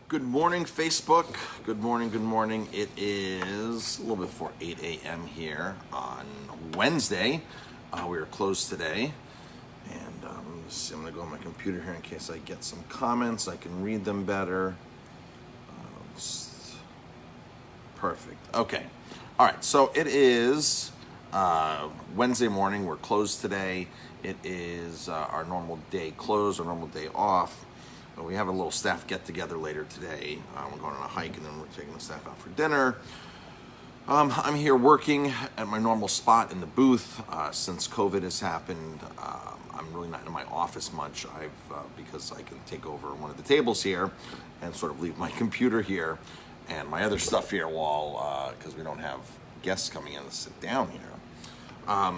Good morning, Facebook. Good morning, good morning. It is a little before 8 a.m. here on Wednesday. We are closed today. And I'm going to go on my computer here in case I get some comments. I can read them better. Perfect. Okay. All right. So it is Wednesday morning. We're closed today. It is our normal day closed, our normal day off. We have a little staff get together later today. We're going on a hike and then we're taking the staff out for dinner. I'm here working at my normal spot in the booth. Since COVID has happened, I'm really not in my office much. Because I can take over one of the tables here and sort of leave my computer here and my other stuff here while, because we don't have guests coming in to sit down here.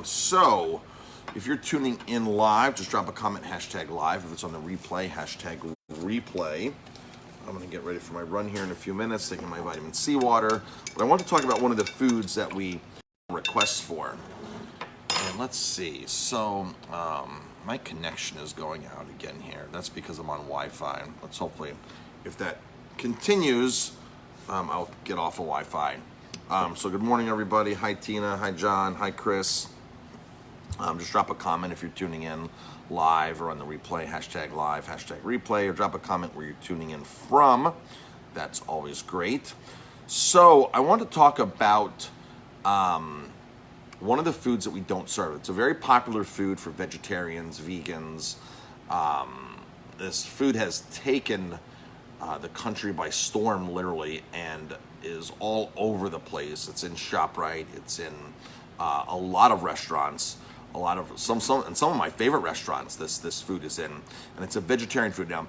So if you're tuning in live, just drop a comment, hashtag live. If it's on the replay, hashtag replay. I'm going to get ready for my run here in a few minutes, taking my vitamin C water. But I want to talk about one of the foods that we request for. And let's see. So my connection is going out again here. That's because I'm on Wi-Fi. Let's hopefully, if that continues, I'll get off of Wi-Fi. So good morning, everybody. Hi, Tina. Hi, John. Hi, Chris. Just drop a comment if you're tuning in live or on the replay, hashtag live, hashtag replay, or drop a comment where you're tuning in from. That's always great. So I want to talk about one of the foods that we don't serve. It's a very popular food for vegetarians, vegans. This food has taken the country by storm, literally, and is all over the place. It's in ShopRite. It's in a lot of restaurants. A lot of some of my favorite restaurants this food is in, and it's a vegetarian food. Now,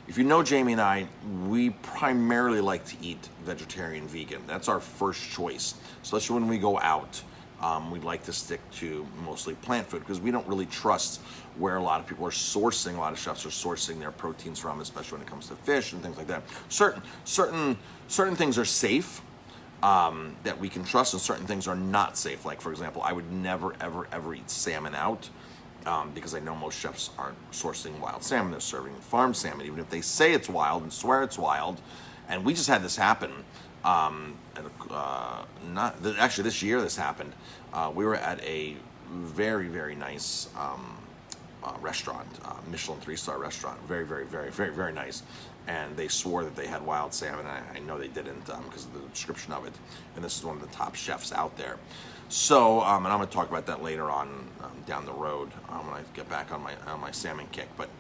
if you know Jamie and I, we primarily like to eat vegetarian, vegan. That's our first choice, especially when we go out. We like to stick to mostly plant food because we don't really trust where a lot of people are sourcing. A lot of chefs are sourcing their proteins from, especially when it comes to fish and things like that. Certain things are safe. That we can trust, and certain things are not safe. Like, for example, I would never, ever eat salmon out because I know most chefs aren't sourcing wild salmon. They're serving farm salmon, even if they say it's wild and swear it's wild. And we just had this happen. Actually, this year this happened. We were at a very, very nice restaurant, Michelin 3-star restaurant. Very, very, very, very, very nice. And they swore that they had wild salmon. I know they didn't because of the description of it. And this is one of the top chefs out there. So, and I'm going to talk about that later on down the road when I get back on my salmon kick. But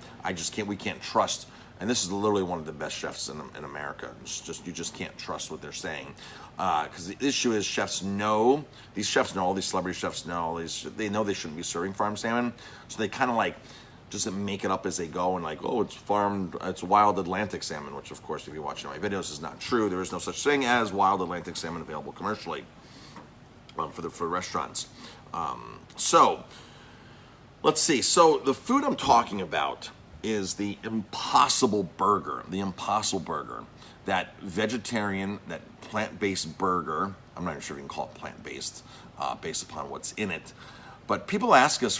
we can't trust. And this is literally one of the best chefs in America. You just can't trust what they're saying. Because the issue is these chefs know, all these celebrity chefs know, they know they shouldn't be serving farm salmon. So they kind of like just make it up as they go and like, oh, it's wild Atlantic salmon, which of course, if you're watching my videos, is not true. There is no such thing as wild Atlantic salmon available commercially for restaurants. So let's see. So the food I'm talking about is the Impossible Burger. The Impossible Burger. That vegetarian, that plant-based burger. I'm not even sure if you can call it plant-based based upon what's in it. But people ask us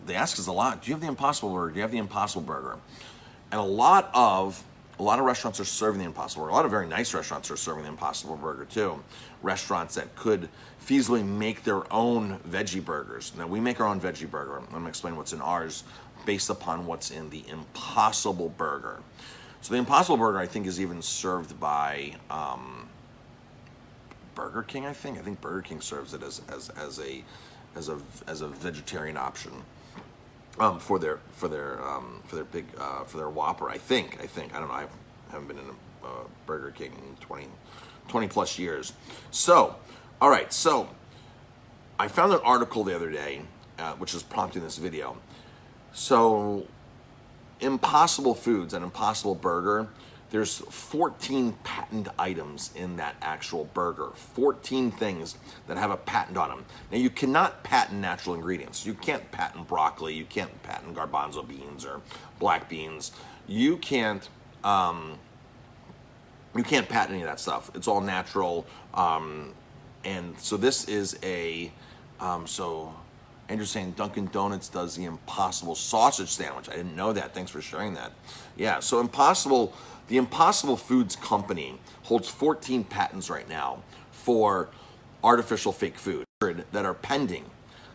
they ask us a lot, do you have the Impossible Burger? Do you have the Impossible Burger? And a lot of restaurants are serving the Impossible Burger. A lot of very nice restaurants are serving the Impossible Burger too. Restaurants that could feasibly make their own veggie burgers. Now, we make our own veggie burger. I'm going to explain what's in ours based upon what's in the Impossible Burger. So the Impossible Burger, I think, is even served by Burger King. I think Burger King serves it as a vegetarian option for their Whopper. I think I don't know. I haven't been in a Burger King in 20 plus years. So, all right. So I found an article the other day, which is prompting this video. So Impossible Foods, an Impossible Burger, there's 14 patent items in that actual burger. 14 things that have a patent on them. Now, you cannot patent natural ingredients. You can't patent broccoli. You can't patent garbanzo beans or black beans. You can't patent any of that stuff. It's all natural. And so this is so Andrew's saying Dunkin' Donuts does the Impossible sausage sandwich. I didn't know that. Thanks for sharing that. Yeah, so the The Impossible Foods Company holds 14 patents right now for artificial fake food that are pending.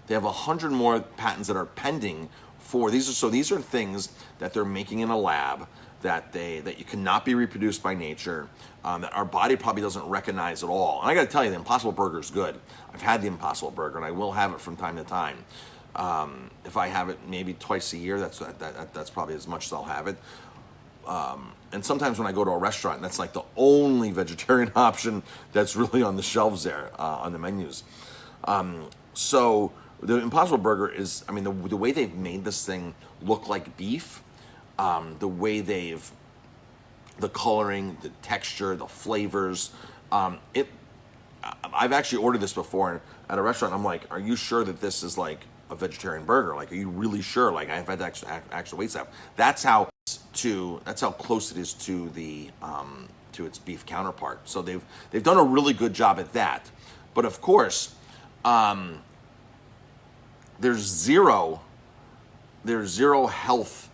They have 100 more patents that are pending for these. These are things that they're making in a lab that you cannot be reproduced by nature, that our body probably doesn't recognize at all. And I got to tell you, the Impossible Burger is good. I've had the Impossible Burger, and I will have it from time to time. If I have it maybe twice a year, that's probably as much as I'll have it. And sometimes when I go to a restaurant, that's like the only vegetarian option that's really on the shelves there, on the menus. So the Impossible Burger is, I mean, the way they've made this thing look like beef, the way the coloring, the texture, the flavors, I've actually ordered this before at a restaurant. I'm like, are you sure that this is like a vegetarian burger? Like, are you really sure? Like, I've had to actually wait stuff. That's how close it is to its beef counterpart. So they've done a really good job at that. But of course, there's zero health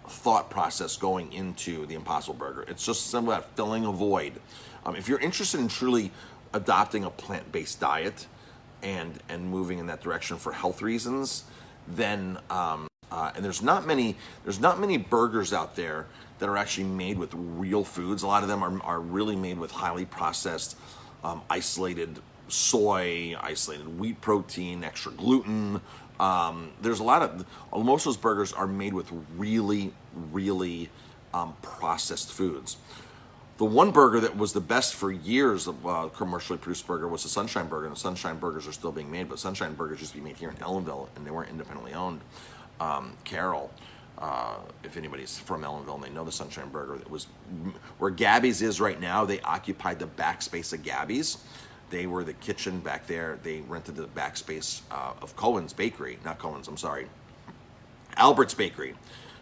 thought process going into the Impossible Burger. It's just simply about filling a void. If you're interested in truly adopting a plant-based diet and moving in that direction for health reasons, then and there's not many burgers out there that are actually made with real foods. A lot of them are really made with highly processed, isolated soy, isolated wheat protein, extra gluten. There's most of those burgers are made with really processed foods. The one burger that was the best for years of commercially produced burger was the Sunshine Burger, and the Sunshine Burgers are still being made, but Sunshine Burgers used to be made here in Ellenville, and they weren't independently owned. Carol, if anybody's from Ellenville and they know the Sunshine Burger, it was where Gabby's is right now. They occupied the backspace of Gabby's. They were the kitchen back there. They rented the backspace of Cohen's Bakery, not Cohen's, I'm sorry, Albert's Bakery.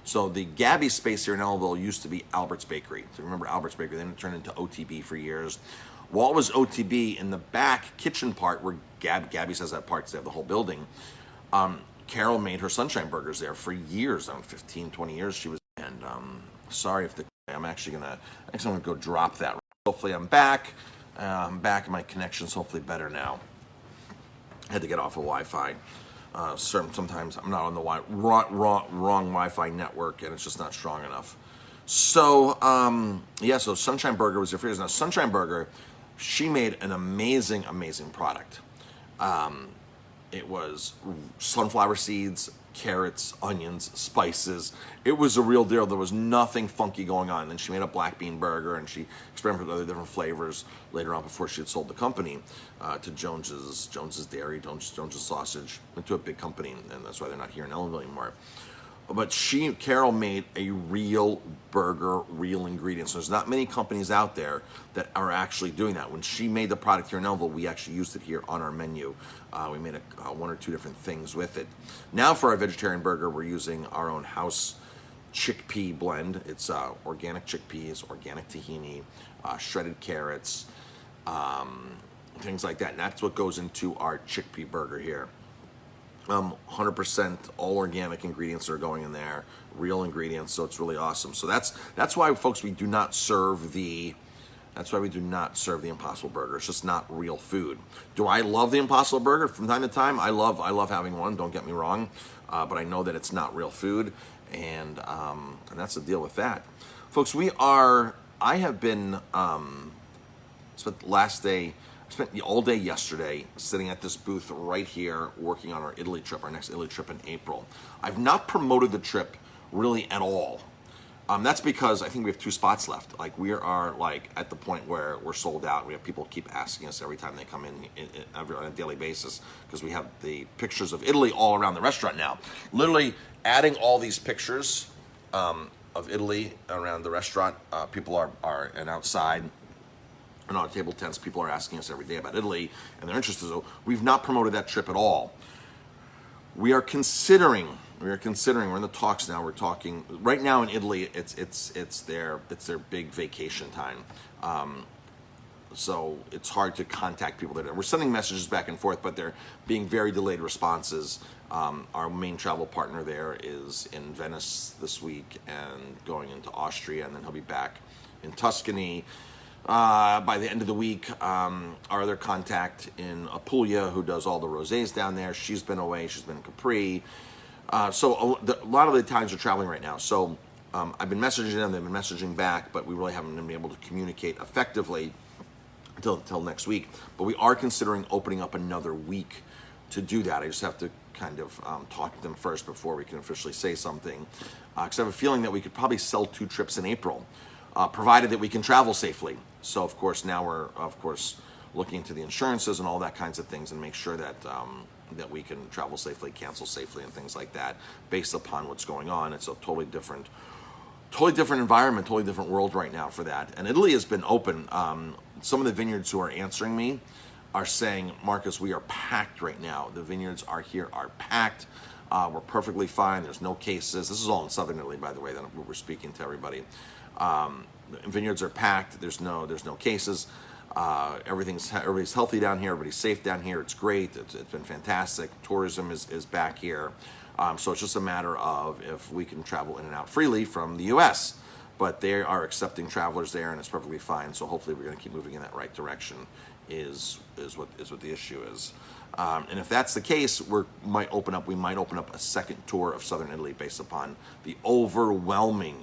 So the Gabby space here in Ellenville used to be Albert's Bakery. So remember Albert's Bakery, then it turned into OTB for years. While it was OTB, in the back kitchen part where Gabby's has that part, so they have the whole building, Carol made her Sunshine Burgers there for years, 15, 20 years she was. And sorry if I'm actually gonna go drop that. Hopefully I'm back. I'm back, and my connection's hopefully better now. I had to get off of Wi-Fi. Sometimes I'm not on the wrong Wi-Fi network, and it's just not strong enough. So so Sunshine Burger was your favorite. Now Sunshine Burger, she made an amazing product. It was sunflower seeds, carrots, onions, spices. It was a real deal. There was nothing funky going on. Then she made a black bean burger, and she experimented with other different flavors later on before she had sold the company to Jones's Dairy, Jones's Sausage, into a big company, and that's why they're not here in Ellenville anymore. But Carol made a real burger, real ingredients. So there's not many companies out there that are actually doing that. When she made the product here in Ellenville, we actually used it here on our menu. We made one or two different things with it. Now for our vegetarian burger, we're using our own house chickpea blend. It's organic chickpeas, organic tahini, shredded carrots, things like that. And that's what goes into our chickpea burger here. 100% all organic ingredients are going in there, real ingredients, so it's really awesome. So that's why, folks, we do not serve the Impossible Burger. It's just not real food. Do I love the Impossible Burger from time to time? I love having one, don't get me wrong, but I know that it's not real food, and that's the deal with that. Folks, I have been spent all day yesterday sitting at this booth right here working on our next Italy trip in April. I've not promoted the trip really at all. That's because I think we have 2 spots left. Like, we are at the point where we're sold out. We have people keep asking us every time they come in on a daily basis, because we have the pictures of Italy all around the restaurant now. Literally adding all these pictures of Italy around the restaurant. People are and outside. And on table tents, people are asking us every day about Italy, and they're interested. So we've not promoted that trip at all. We're in the talks now. We're talking right now in Italy. It's their big vacation time. So it's hard to contact people there. We're sending messages back and forth, but they're being very delayed responses. Our main travel partner there is in Venice this week and going into Austria, and then he'll be back in Tuscany by the end of the week. Our other contact in Apulia, who does all the rosés down there, she's been away. She's been in Capri. So a lot of the Italians are traveling right now. So I've been messaging them, they've been messaging back, but we really haven't been able to communicate effectively until next week. But we are considering opening up another week to do that. I just have to kind of talk to them first before we can officially say something. Because I have a feeling that we could probably sell 2 trips in April, provided that we can travel safely. So of course now we're looking into the insurances and all that kinds of things and make sure that that we can travel safely, cancel safely, and things like that based upon what's going on. It's a totally different environment, totally different world right now for that. And Italy has been open. Some of the vineyards who are answering me are saying, Marcus, we are packed right now. The vineyards are packed. We're perfectly fine. There's no cases. This is all in southern Italy, by the way, that we're speaking to everybody. Vineyards are packed. There's no cases. Everybody's healthy down here. Everybody's safe down here. It's great. It's been fantastic. Tourism is back here. So it's just a matter of if we can travel in and out freely from the U.S. But they are accepting travelers there, and it's perfectly fine. So hopefully we're going to keep moving in that right direction. Is what the issue is. And if that's the case, we might open up a second tour of southern Italy based upon the overwhelming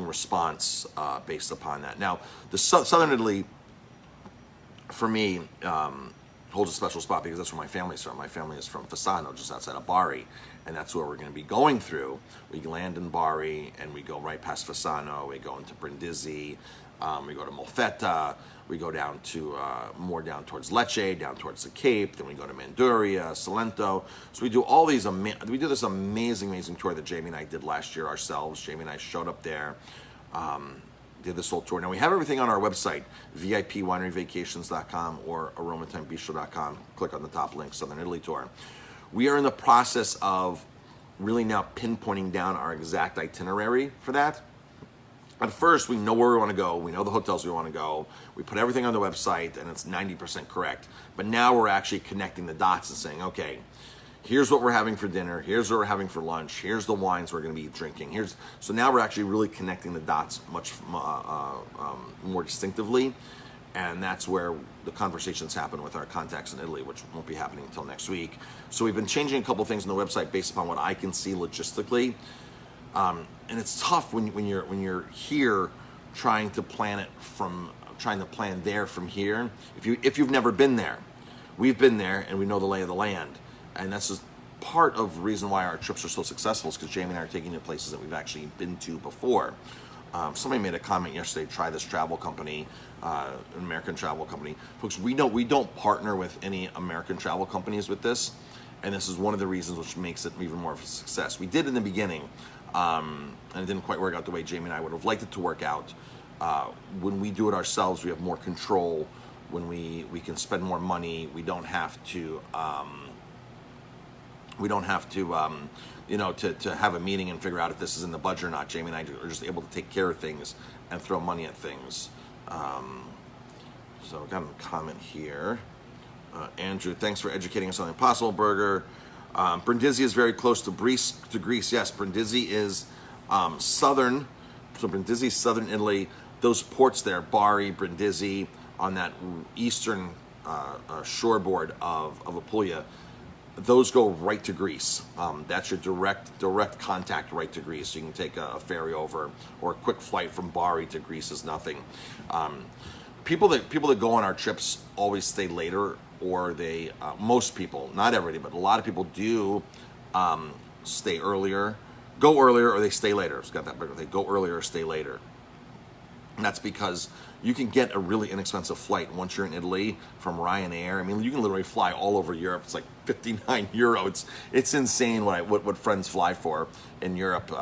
response based upon that. Now, the southern Italy, for me, holds a special spot because that's where my family's from. My family is from Fasano, just outside of Bari, and that's where we're going to be going through. We land in Bari, and we go right past Fasano. We go into Brindisi. We go to Molfetta. We go down to more down towards Lecce, down towards the Cape. Then we go to Manduria, Salento. So we do all these. We do this amazing tour that Jamie and I did last year ourselves. Jamie and I showed up there, did this whole tour. Now we have everything on our website, VIPWineryVacations.com or AromaTimeBistro.com. Click on the top link, Southern Italy Tour. We are in the process of really now pinpointing down our exact itinerary for that. At first, we know where we want to go. We know the hotels we want to go. We put everything on the website, and it's 90% correct. But now we're actually connecting the dots and saying, okay, here's what we're having for dinner. Here's what we're having for lunch. Here's the wines we're going to be drinking. So now we're actually really connecting the dots much more distinctively. And that's where the conversations happen with our contacts in Italy, which won't be happening until next week. So we've been changing a couple things on the website based upon what I can see logistically. And it's tough when you're here trying to plan there from here. If you've never been there, we've been there and we know the lay of the land, and that's just part of the reason why our trips are so successful. Is because Jamie and I are taking you to places that we've actually been to before. Somebody made a comment yesterday. Try this travel company, an American travel company, folks. We don't partner with any American travel companies with this, and this is one of the reasons which makes it even more of a success. We did in the beginning. And it didn't quite work out the way Jamie and I would have liked it to work out. When we do it ourselves, we have more control. When we can spend more money, we don't have to to have a meeting and figure out if this is in the budget or not. Jamie and I are just able to take care of things and throw money at things. So I've got a comment here. Andrew, thanks for educating us on the Impossible Burger. Brindisi is very close to Greece. Yes, Brindisi is southern. So Brindisi is southern Italy. Those ports there, Bari, Brindisi, on that eastern shoreboard of Apulia, those go right to Greece. That's your direct contact right to Greece. You can take a ferry over, or a quick flight from Bari to Greece is nothing. People that go on our trips always stay later, or they most people, not everybody, but a lot of people do stay earlier, go earlier, or they stay later. It's got that better. They go earlier or stay later. And that's because you can get a really inexpensive flight once you're in Italy from Ryanair. I mean, you can literally fly all over Europe. It's like €59. It's insane what friends fly for in Europe.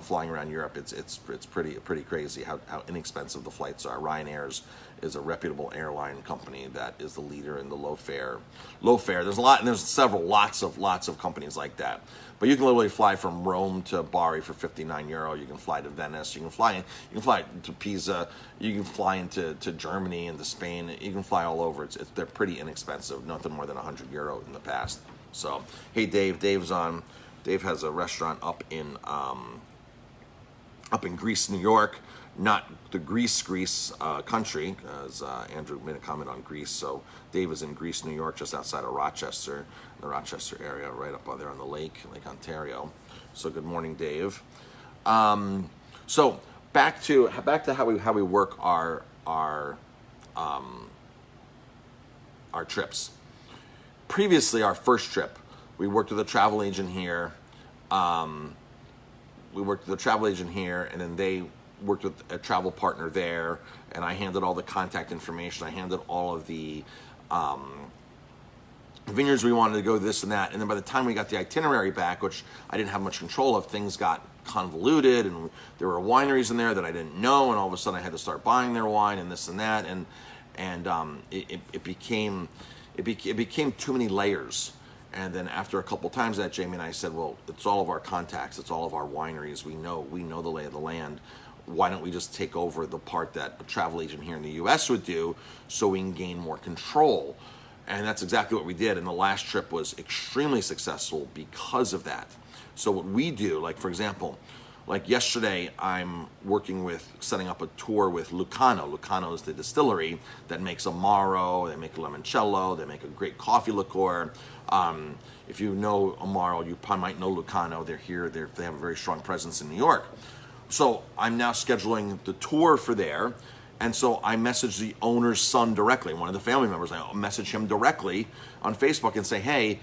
Flying around Europe, it's pretty crazy how inexpensive the flights are. Ryanair is a reputable airline company that is the leader in the low fare. There's lots of companies like that. But you can literally fly from Rome to Bari for €59. You can fly to Venice. You can fly to Pisa. You can fly into Germany and to Spain. You can fly all over. They're pretty inexpensive. Nothing more than €100 in the past. So, hey Dave, Dave's on. Dave has a restaurant up in Greece, New York, not the Greece country, as Andrew made a comment on Greece. So Dave is in Greece, New York, just outside of Rochester, the Rochester area, right up there on the Lake Ontario. So good morning, Dave. So back to how we work our trips. Previously, our first trip, we worked with a travel agent here. And then they worked with a travel partner there, and I handled all the contact information. I handled all of the vineyards we wanted to go, this and that. And then by the time we got the itinerary back, which I didn't have much control of, things got convoluted, and there were wineries in there that I didn't know, and all of a sudden I had to start buying their wine and this and that, and it became too many layers. And then after a couple times that, Jamie and I said, well, it's all of our contacts, it's all of our wineries. We know the lay of the land. Why don't we just take over the part that a travel agent here in the U.S. would do, so we can gain more control? And that's exactly what we did. And the last trip was extremely successful because of that. So what we do, like for example, like yesterday, I'm working with setting up a tour with Lucano. Lucano is the distillery that makes Amaro, they make limoncello, they make a great coffee liqueur. If you know Amaro, you probably might know Lucano. They're here, they have a very strong presence in New York. So I'm now scheduling the tour for there. And so I message the owner's son directly, one of the family members. I message him directly on Facebook and say, hey,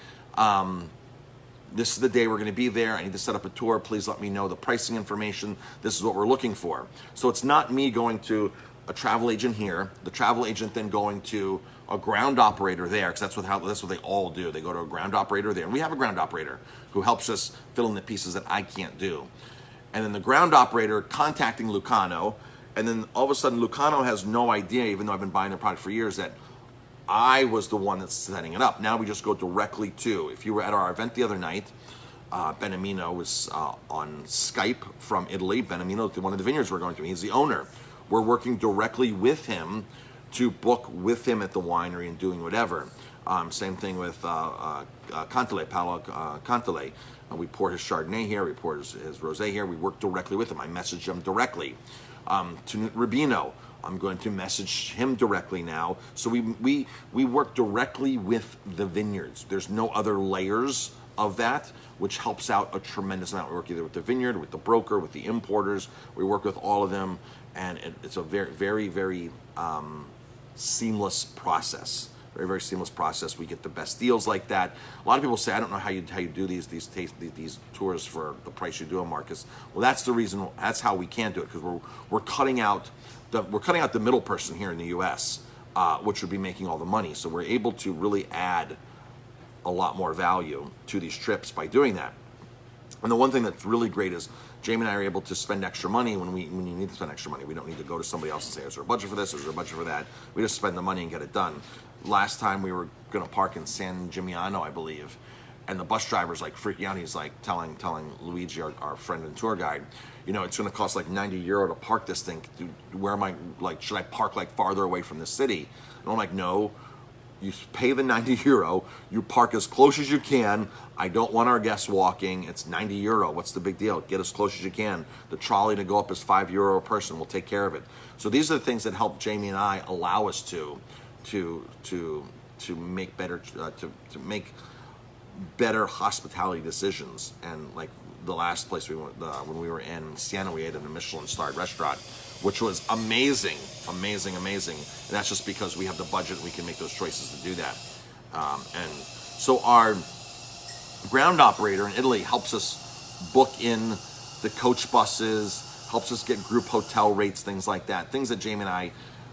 this is the day we're going to be there. I need to set up a tour. Please let me know the pricing information. This is what we're looking for. So it's not me going to a travel agent here, the travel agent then going to a ground operator there, because that's what they all do. They go to a ground operator there. And we have a ground operator who helps us fill in the pieces that I can't do. And then the ground operator contacting Lucano, and then all of a sudden Lucano has no idea, even though I've been buying their product for years, that I was the one that's setting it up. Now we just go directly to, if you were at our event the other night, Benamino was on Skype from Italy. Benamino, one of the vineyards we're going to, he's the owner. We're working directly with him to book with him at the winery and doing whatever. Same thing with Cantale, Paolo Cantale. We pour his Chardonnay here, we pour his Rosé here. We work directly with him. I message him directly. To Rubino, I'm going to message him directly now. So we work directly with the vineyards. There's no other layers of that, which helps out a tremendous amount. We work either with the vineyard, with the broker, with the importers. We work with all of them, and it's a very, very, very seamless process. Very, very seamless process. We get the best deals like that. A lot of people say, I don't know how you do these tours for the price you do them, Marcus. Well, that's the reason. That's how we can do it, because we're cutting out the middle person here in the U.S., which would be making all the money. So we're able to really add a lot more value to these trips by doing that. And the one thing that's really great is Jamie and I are able to spend extra money when you need to spend extra money. We don't need to go to somebody else and say, is there a budget for this? Is there a budget for that? We just spend the money and get it done. Last time we were going to park in San Gimignano, I believe, and the bus driver's like freaking out. He's like telling Luigi, our friend and tour guide, it's going to cost like €90 to park this thing. Where am I? Like, should I park like farther away from the city? And I'm like, no. You pay the €90, you park as close as you can. I don't want our guests walking. It's €90. What's the big deal? Get as close as you can. The trolley to go up is €5 a person. We'll take care of it. So these are the things that help Jamie and I allow us to make better hospitality decisions. And like the last place we went, when we were in Siena, we ate in a Michelin-starred restaurant, which was amazing. And that's just because we have the budget, we can make those choices to do that. And so our ground operator in Italy helps us book in the coach buses, helps us get group hotel rates, things like that. Things that Jamie and I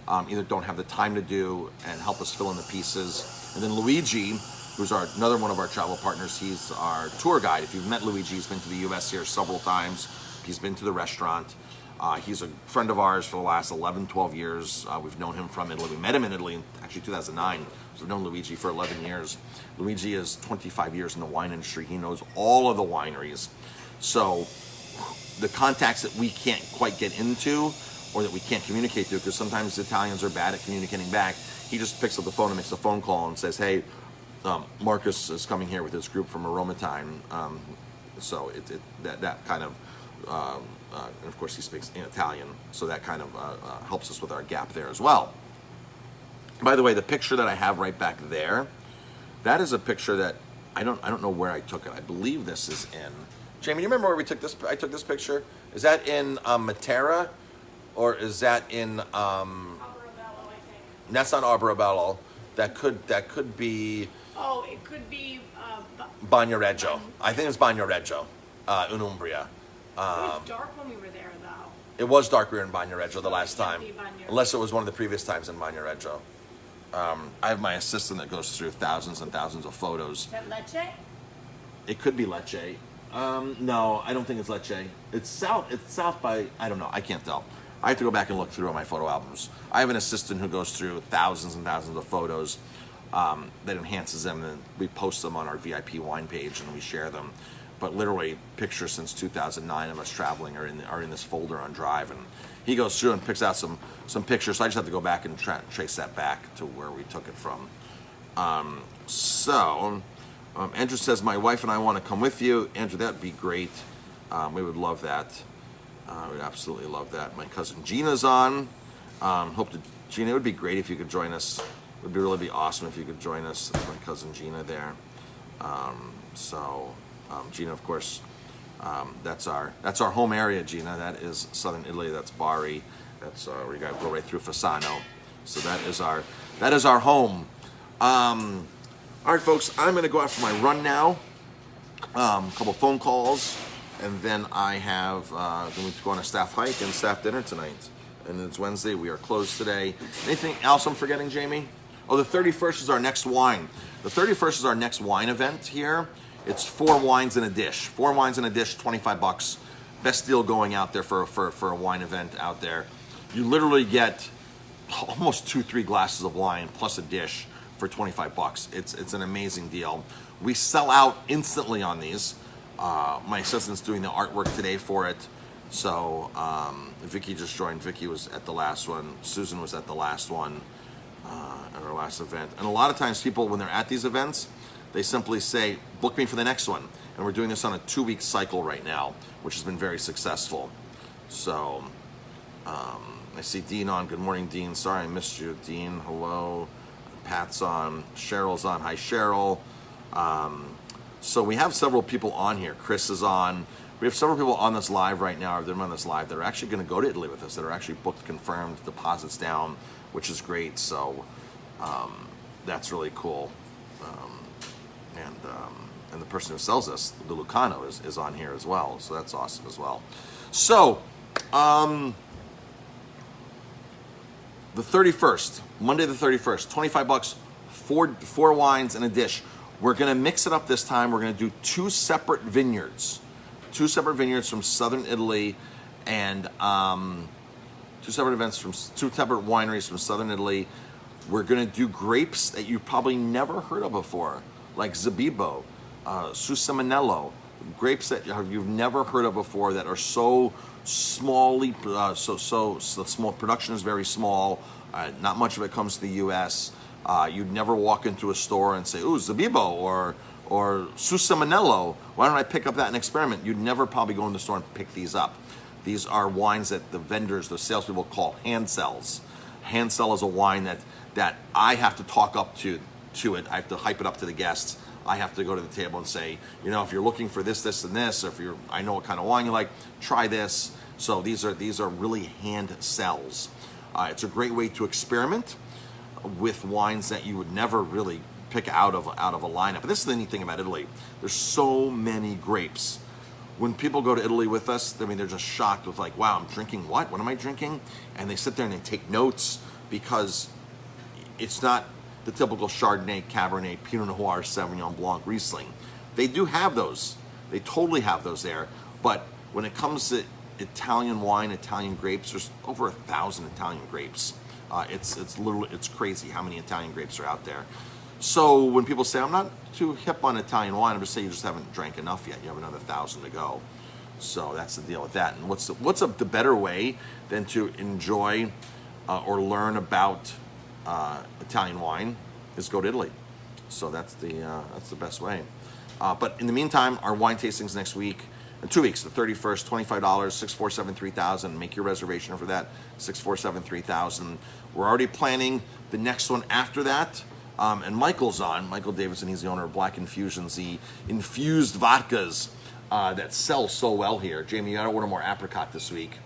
either don't have the time to do, and help us fill in the pieces. And then Luigi, who's another one of our travel partners, he's our tour guide. If you've met Luigi, he's been to the U.S. here several times. He's been to the restaurant. He's a friend of ours for the last 11, 12 years. We've known him from Italy. We met him in Italy in actually 2009. So we've known Luigi for 11 years. Luigi is 25 years in the wine industry. He knows all of the wineries. So the contacts that we can't quite get into, or that we can't communicate to, because sometimes the Italians are bad at communicating back, he just picks up the phone and makes a phone call and says, hey, Marcus is coming here with his group from Aromatine, so that kind of, and of course he speaks in Italian, so that kind of helps us with our gap there as well. By the way, the picture that I have right back there, that is a picture that I don't know where I took it. I believe this is in. Jamie, you remember where we took this? I took this picture. Is that in Matera, or is that in? Alberobello, I think. That's not Alberobello. That could be. Oh, it could be. Bagnoregio. I think it's Bagnoregio, in Umbria. It was dark when we were there, though. It was dark. We were in Bagnoregio the last It can't time, be Bagnoregio. unless it was one of the previous times in Bagnoregio. I have my assistant that goes through thousands and thousands of photos. Is that Lecce? It could be Lecce. No, I don't think it's Lecce. It's south. It's south by. I don't know. I can't tell. I have to go back and look through all my photo albums. I have an assistant who goes through thousands and thousands of photos that enhances them, and we post them on our VIP wine page and we share them. But literally, pictures since 2009 of us traveling are in this folder on Drive, and he goes through and picks out some pictures. So I just have to go back and trace that back to where we took it from. Andrew says, my wife and I want to come with you. Andrew, that'd be great. We would love that. We'd absolutely love that. My cousin Gina's on. Gina, it would be great if you could join us. It would really be awesome if you could join us. That's my cousin Gina there. Gina, of course, that's our home area, Gina. That is southern Italy. That's Bari. That's we got to go right through Fasano. So that is our home. All right, folks, I'm going to go out for my run now. A couple phone calls, and then I have going to go on a staff hike and staff dinner tonight. And it's Wednesday. We are closed today. Anything else I'm forgetting, Jamie? Oh, the 31st is our next wine. The 31st is our next wine event here. It's 4 wines in a dish. 4 wines in a dish, $25. Best deal going out there for a wine event out there. You literally get almost 2-3 glasses of wine plus a dish for $25. It's an amazing deal. We sell out instantly on these. My assistant's doing the artwork today for it. So Vicky just joined. Vicky was at the last one. Susan was at the last one, at our last event. And a lot of times people, when they're at these events, they simply say, book me for the next one. And we're doing this on a 2-week cycle right now, which has been very successful. So I see Dean on. Good morning, Dean. Sorry I missed you. Dean, hello. Pat's on. Cheryl's on. Hi, Cheryl. So we have several people on here. Chris is on. We have several people on this live right now, or they're on this live, that are actually going to go to Italy with us, that are actually booked, confirmed, deposits down, which is great. So that's really cool. And the person who sells us, the Lucano, is on here as well. So that's awesome as well. So the 31st, Monday the 31st, $25, 4 wines and a dish. We're going to mix it up this time. We're going to do 2 separate vineyards. 2 separate vineyards from southern Italy, and 2 separate events from 2 separate wineries from southern Italy. We're going to do grapes that you've probably never heard of before, like Zabibo, Susamanello, grapes that you've never heard of before that are so smallly, so small. Production is very small. Not much of it comes to the U.S. You'd never walk into a store and say, "Ooh, Zabibo," or Susamanello. Why don't I pick up that and experiment? You'd never probably go in the store and pick these up. These are wines that the vendors, the salespeople call hand sells. Hand sell is a wine that I have to talk up to it. I have to hype it up to the guests. I have to go to the table and say, if you're looking for this, this, and this, or I know what kind of wine you like, try this. So these are really hand sells. It's a great way to experiment with wines that you would never really pick out of a lineup. And this is the neat thing about Italy. There's so many grapes. When people go to Italy with us, they're just shocked with like, wow, I'm drinking what? What am I drinking? And they sit there and they take notes, because it's not the typical Chardonnay, Cabernet, Pinot Noir, Sauvignon Blanc, Riesling. They do have those. They totally have those there. But when it comes to Italian wine, Italian grapes, there's over 1,000 Italian grapes. It's crazy how many Italian grapes are out there. So when people say, I'm not too hip on Italian wine, I'm just saying you just haven't drank enough yet. You have another 1,000 to go. So that's the deal with that. And what's the better way than to enjoy or learn about Italian wine is go to Italy. So that's the best way. But in the meantime, our wine tastings next week, in 2 weeks, the 31st, $25, 647-3000. Make your reservation for that, 647-3000. We're already planning the next one after that. And Michael's on. Michael Davidson, he's the owner of Black Infusions, the infused vodkas that sell so well here. Jamie, you gotta order more apricot this week.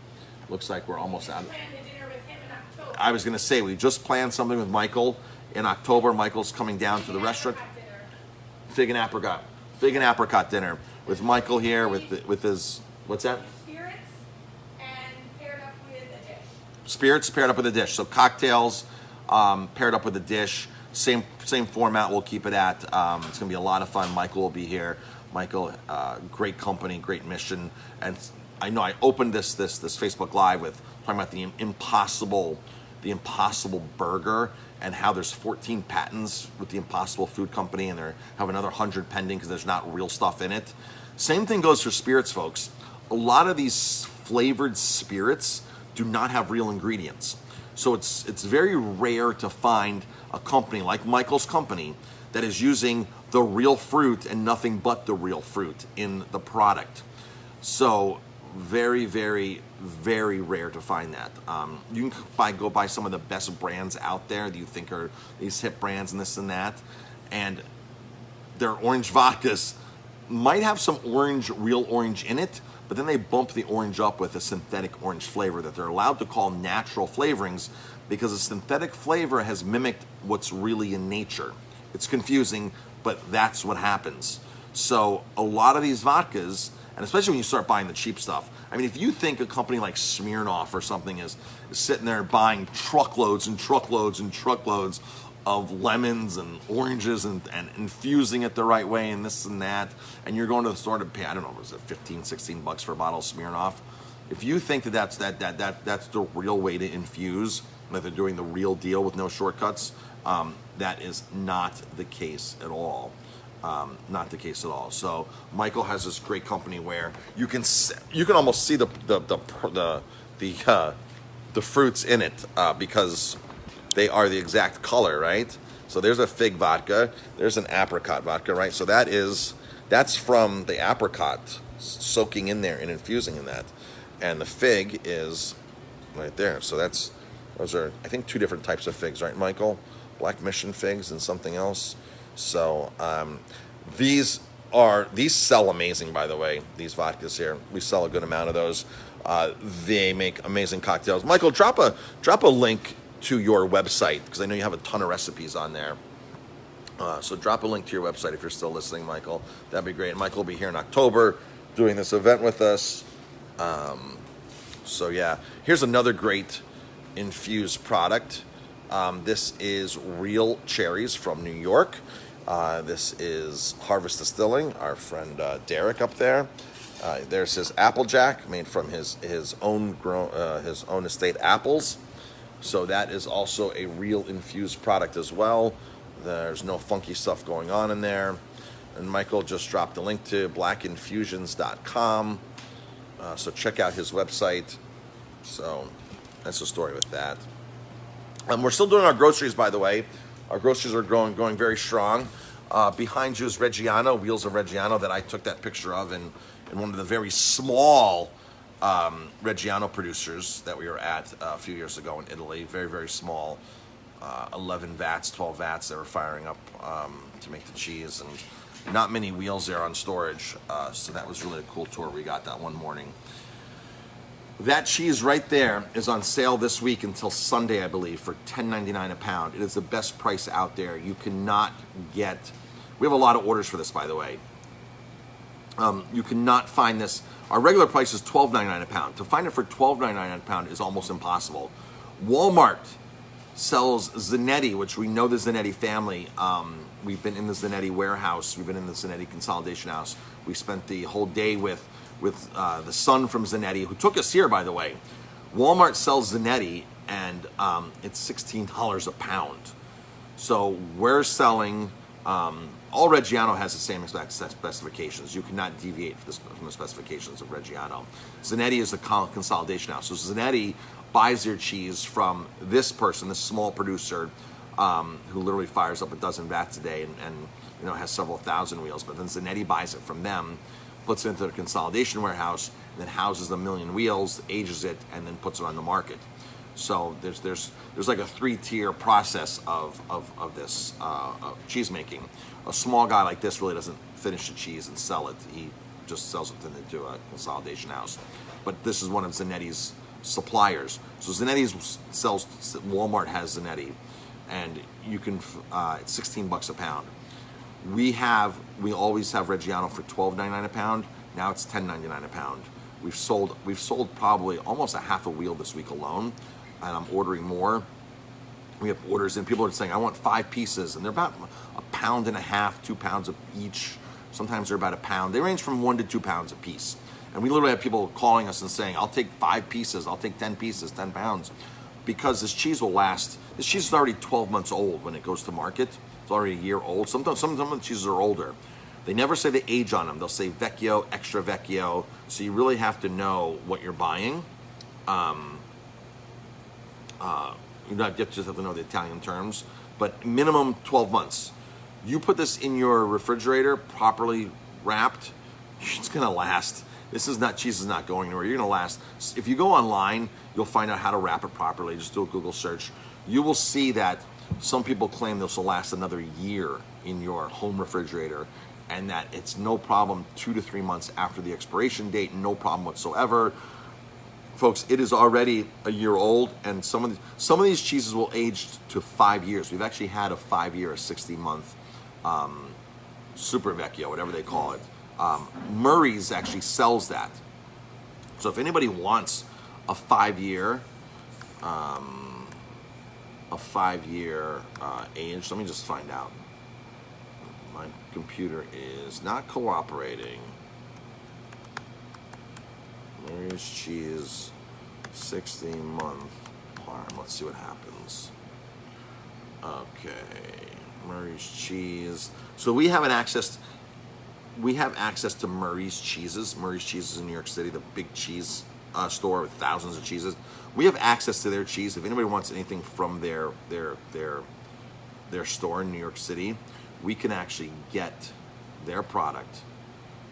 Looks like we're almost out. Plan the dinner with him in October. I was gonna say, we just planned something with Michael in October. Michael's coming down to the restaurant. Fig and apricot dinner with Michael here with his, what's that? Spirits and paired up with a dish. Spirits paired up with a dish. So cocktails paired up with a dish. Same format we'll keep it at. It's gonna be a lot of fun. Michael will be here. Michael, great company, great mission. And I know I opened this Facebook Live with talking about the impossible burger and how there's 14 patents with the Impossible Food Company, and they have another 100 pending because there's not real stuff in it. Same thing goes for spirits, folks. A lot of these flavored spirits do not have real ingredients. So it's very rare to find a company like Michael's company that is using the real fruit and nothing but the real fruit in the product. So very, very, very rare to find that. You can go buy some of the best brands out there that you think are these hip brands and this and that, and their orange vodkas might have some real orange in it, but then they bump the orange up with a synthetic orange flavor that they're allowed to call natural flavorings because a synthetic flavor has mimicked what's really in nature. It's confusing, but that's what happens. So a lot of these vodkas, and especially when you start buying the cheap stuff, I mean, if you think a company like Smirnoff or something is sitting there buying truckloads and truckloads and truckloads of lemons and oranges and infusing it the right way and this and that, and you're going to the store to pay, I don't know, was it $15-16 for a bottle of Smirnoff? If you think that's the real way to infuse, that they're doing the real deal with no shortcuts, that is not the case at all. Not the case at all. So Michael has this great company where you can almost see the fruits in it because they are the exact color, right? So there's a fig vodka, there's an apricot vodka, right? So that's from the apricot soaking in there and infusing in that, and the fig is right there. So those are, I think, two different types of figs, right, Michael? Black Mission figs and something else. So these sell amazing, by the way. These vodkas here, we sell a good amount of those. They make amazing cocktails. Michael, drop a link to your website because I know you have a ton of recipes on there. So drop a link to your website if you're still listening, Michael. That'd be great. And Michael will be here in October doing this event with us. So yeah, here's another great infused product. This is Real Cherries from New York. This is Harvest Distilling, our friend Derek up there. There's his Applejack made from his own estate apples. So that is also a real infused product as well. There's no funky stuff going on in there. And Michael just dropped a link to blackinfusions.com. So check out his website. So that's the story with that. We're still doing our groceries, by the way. Our groceries are going very strong. Behind you is Reggiano, Wheels of Reggiano, that I took that picture of in one of the very small Reggiano producers that we were at a few years ago in Italy. Very, very small, 11 vats, 12 vats that were firing up to make the cheese, and not many wheels there on storage. So that was really a cool tour we got that one morning. That cheese right there is on sale this week until Sunday, I believe, for $10.99 a pound. It is the best price out there. You cannot get... We have a lot of orders for this, by the way. You cannot find this. Our regular price is $12.99 a pound. To find it for $12.99 a pound is almost impossible. Walmart sells Zanetti, which we know the Zanetti family. We've been in the Zanetti warehouse. We've been in the Zanetti consolidation house. We spent the whole day with the son from Zanetti, who took us here, by the way. Walmart sells Zanetti, and it's $16 a pound. So we're selling... all Reggiano has the same exact specifications. You cannot deviate from the specifications of Reggiano. Zanetti is a consolidation house. So Zanetti buys their cheese from this person, this small producer, who literally fires up a dozen vats a day and you know has several thousand wheels. But then Zanetti buys it from them, puts it into the consolidation warehouse, and then houses a million wheels, ages it, and then puts it on the market. So there's like a 3-tier process of this cheese making. A small guy like this really doesn't finish the cheese and sell it. He just sells it into a consolidation house. But this is one of Zanetti's suppliers. So Zanetti's sells, Walmart has Zanetti, and you can, it's $16 a pound. We always have Reggiano for $12.99 a pound. Now it's $10.99 a pound. We've sold probably almost a half a wheel this week alone, and I'm ordering more. We have orders in. People are saying, I want 5 pieces, and they're about a pound and a half, 2 pounds of each. Sometimes they're about a pound. They range from 1 to 2 pounds a piece. And we literally have people calling us and saying, I'll take 5 pieces, I'll take 10 pieces, 10 pounds, because this cheese will last. This cheese is already 12 months old when it goes to market. It's already a year old. Sometimes some of the cheeses are older. They never say the age on them. They'll say Vecchio, Extra Vecchio. So you really have to know what you're buying. You just have to know the Italian terms. But minimum 12 months. You put this in your refrigerator, properly wrapped, it's gonna last. Cheese is not going anywhere. You're gonna last. If you go online, you'll find out how to wrap it properly. Just do a Google search. You will see that some people claim this will last another year in your home refrigerator, and that it's no problem 2 to 3 months after the expiration date, no problem whatsoever. Folks, it is already a year old, and some of these cheeses will age to 5 years. We've actually had a 5-year, a 60-month Super Vecchio, whatever they call it. Murray's actually sells that. So if anybody wants a 5-year, age, let me just find out. My computer is not cooperating. Murray's cheese, 16-month parm. Let's see what happens. Okay, Murray's cheese. So we have access to Murray's cheeses. Murray's cheeses in New York City, the big cheese store with thousands of cheeses. We have access to their cheese. If anybody wants anything from their store in New York City, we can actually get their product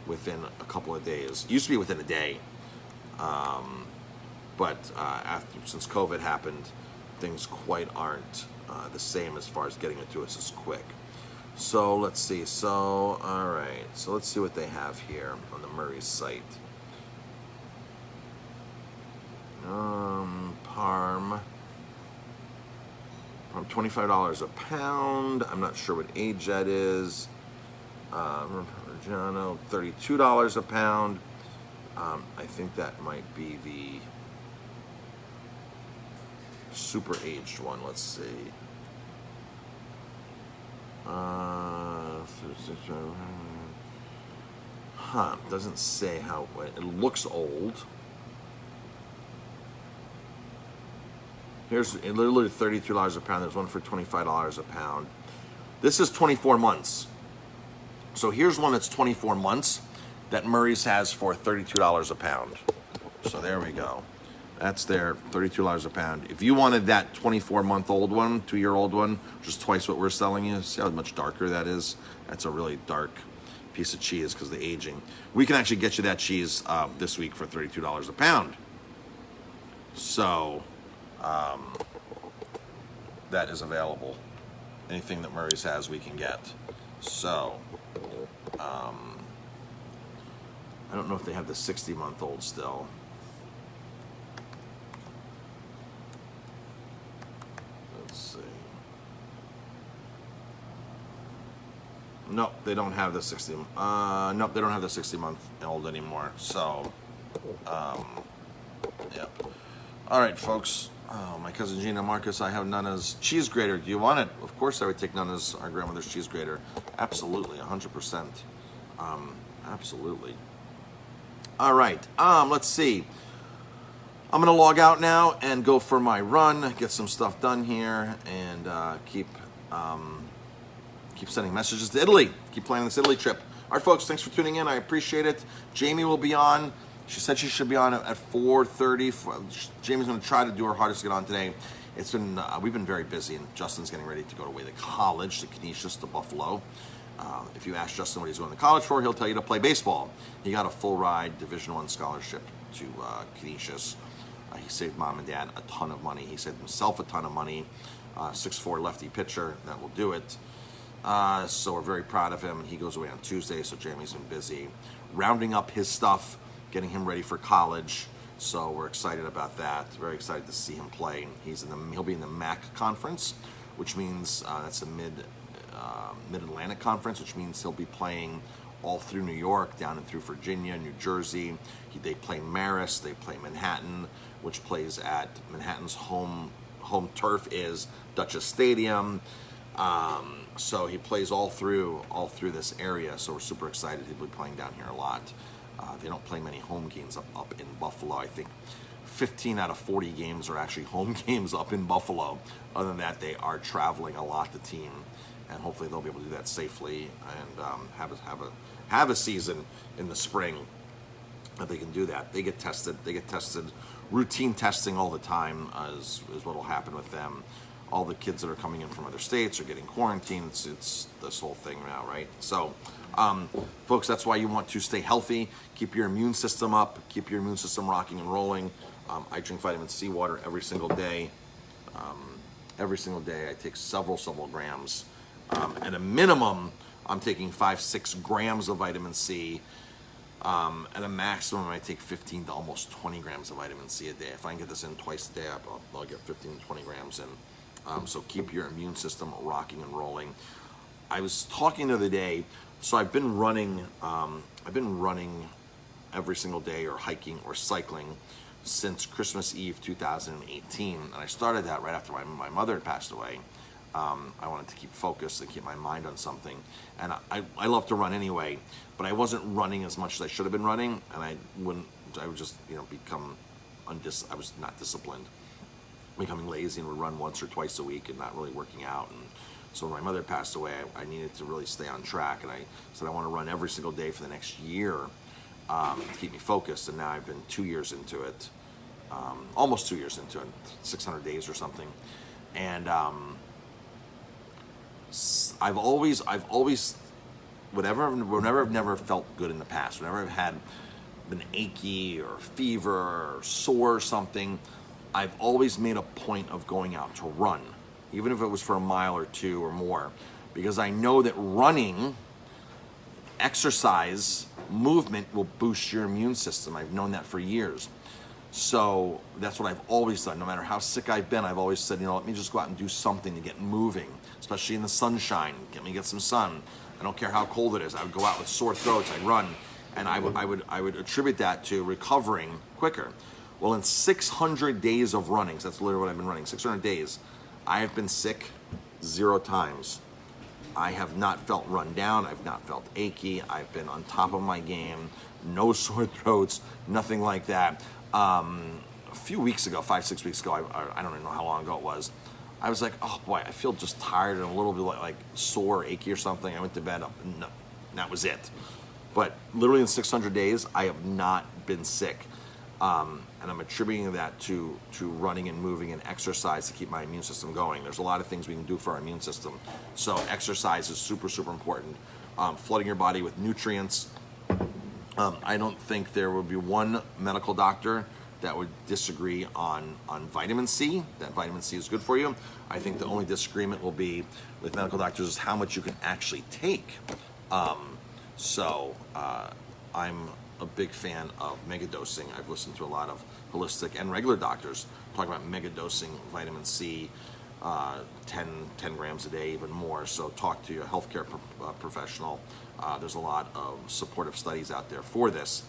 within a couple of days. It used to be within a day, but since COVID happened, things quite aren't the same as far as getting it to us as quick. So let's see. So all right. So let's see what they have here on the Murray's site. Parm, $25 a pound. I'm not sure what age that is. Reggiano, $32 a pound. I think that might be the super aged one. Let's see. Doesn't say how. It looks old. Here's literally $32 a pound. There's one for $25 a pound. This is 24 months. So here's one that's 24 months that Murray's has for $32 a pound. So there we go. That's their $32 a pound. If you wanted that 24-month-old one, 2-year-old one, which is twice what we're selling you, see how much darker that is? That's a really dark piece of cheese because of the aging. We can actually get you that cheese this week for $32 a pound. So that is available. Anything that Murray's has, we can get. So I don't know if they have the 60-month-old still. Let's see. Nope, they don't have the 60. Nope, they don't have the 60-month-old anymore. So, yep. All right, folks. Oh, my cousin Gina, Marcus, I have Nana's cheese grater. Do you want it? Of course I would take Nana's, our grandmother's cheese grater. Absolutely, 100%. Absolutely. All right, let's see. I'm gonna log out now and go for my run, get some stuff done here, and keep sending messages to Italy. Keep planning this Italy trip. All right, folks, thanks for tuning in. I appreciate it. Jamie will be on. She said she should be on at 4:30. Jamie's going to try to do her hardest to get on today. It's been we've been very busy, and Justin's getting ready to go away to college, to Canisius, to Buffalo. If you ask Justin what he's going to college for, he'll tell you to play baseball. He got a full ride Division I scholarship to Canisius. He saved mom and dad a ton of money. He saved himself a ton of money. 6'4" lefty pitcher that will do it. So we're very proud of him. He goes away on Tuesday, so Jamie's been busy rounding up his stuff, getting him ready for college. So we're excited about that. Very excited to see him play. He'll be in the MAC conference, which means that's a Mid-Atlantic conference, which means he'll be playing all through New York, down and through Virginia, New Jersey. They play Marist, they play Manhattan, which plays at Manhattan's home turf is Duchess Stadium. So he plays all through this area. So we're super excited. He'll be playing down here a lot. They don't play many home games up in Buffalo. I think 15 out of 40 games are actually home games up in Buffalo. Other than that, they are traveling a lot, the team, and hopefully they'll be able to do that safely and have a season in the spring that they can do that. They get tested. Routine testing all the time is what will happen with them. All the kids that are coming in from other states are getting quarantined. It's this whole thing now, right? So, folks, that's why you want to stay healthy, keep your immune system up, keep your immune system rocking and rolling. I drink vitamin C water every single day. Every single day, I take several grams. At a minimum, I'm taking 5-6 grams of vitamin C. At a maximum, I take 15 to almost 20 grams of vitamin C a day. If I can get this in twice a day, I'll get 15 to 20 grams in. So keep your immune system rocking and rolling. I was talking the other day, so I've been running every single day, or hiking or cycling, since Christmas Eve 2018. And I started that right after my mother had passed away. I wanted to keep focused and keep my mind on something. And I love to run anyway, but I wasn't running as much as I should have been running, and I would just, become I was not disciplined, becoming lazy, and would run once or twice a week and not really working out. And so when my mother passed away, I needed to really stay on track, and I said I want to run every single day for the next year to keep me focused. And now I've been 2 years into it, almost 2 years into it, 600 days or something. And I've always, whenever I've never felt good in the past, whenever I've been achy or fever or sore or something, I've always made a point of going out to run, even if it was for a mile or two or more, because I know that running, exercise, movement will boost your immune system. I've known that for years. So that's what I've always done. No matter how sick I've been, I've always said, let me just go out and do something to get moving, especially in the sunshine. Get some sun. I don't care how cold it is. I would go out with sore throats. I'd run, and I would attribute that to recovering quicker. Well, in 600 days of running, so that's literally what I've been running, 600 days, I have been sick 0 times. I have not felt run down. I've not felt achy. I've been on top of my game. No sore throats, nothing like that. A few weeks ago, 5-6 weeks ago, I don't even know how long ago it was, I was like, oh boy, I feel just tired and a little bit like sore, achy or something. I went to bed, no, that was it. But literally in 600 days, I have not been sick. And I'm attributing that to running and moving and exercise to keep my immune system going. There's a lot of things we can do for our immune system. So exercise is super, super important. Flooding your body with nutrients. I don't think there would be one medical doctor that would disagree on vitamin C, that vitamin C is good for you. I think the only disagreement will be with medical doctors is how much you can actually take. So I'm a big fan of megadosing. I've listened to a lot of holistic and regular doctors talk about megadosing vitamin C, 10 grams a day, even more. So talk to your healthcare professional. There's a lot of supportive studies out there for this.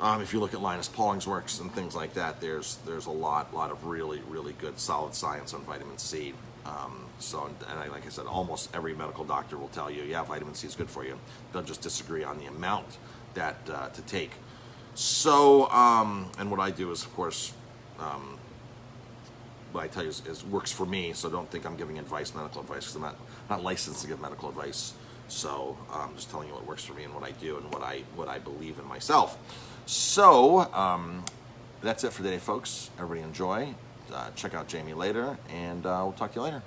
If you look at Linus Pauling's works and things like that, there's a lot of really, really good solid science on vitamin C. Like I said, almost every medical doctor will tell you, yeah, vitamin C is good for you. They'll just disagree on the amount that to take. So, and what I do is, of course, what I tell you is works for me. So don't think I'm giving advice, medical advice, because I'm not licensed to give medical advice. So I'm just telling you what works for me and what I do and what I believe in myself. So that's it for today, folks. Everybody enjoy. Check out Jamie later, and we'll talk to you later.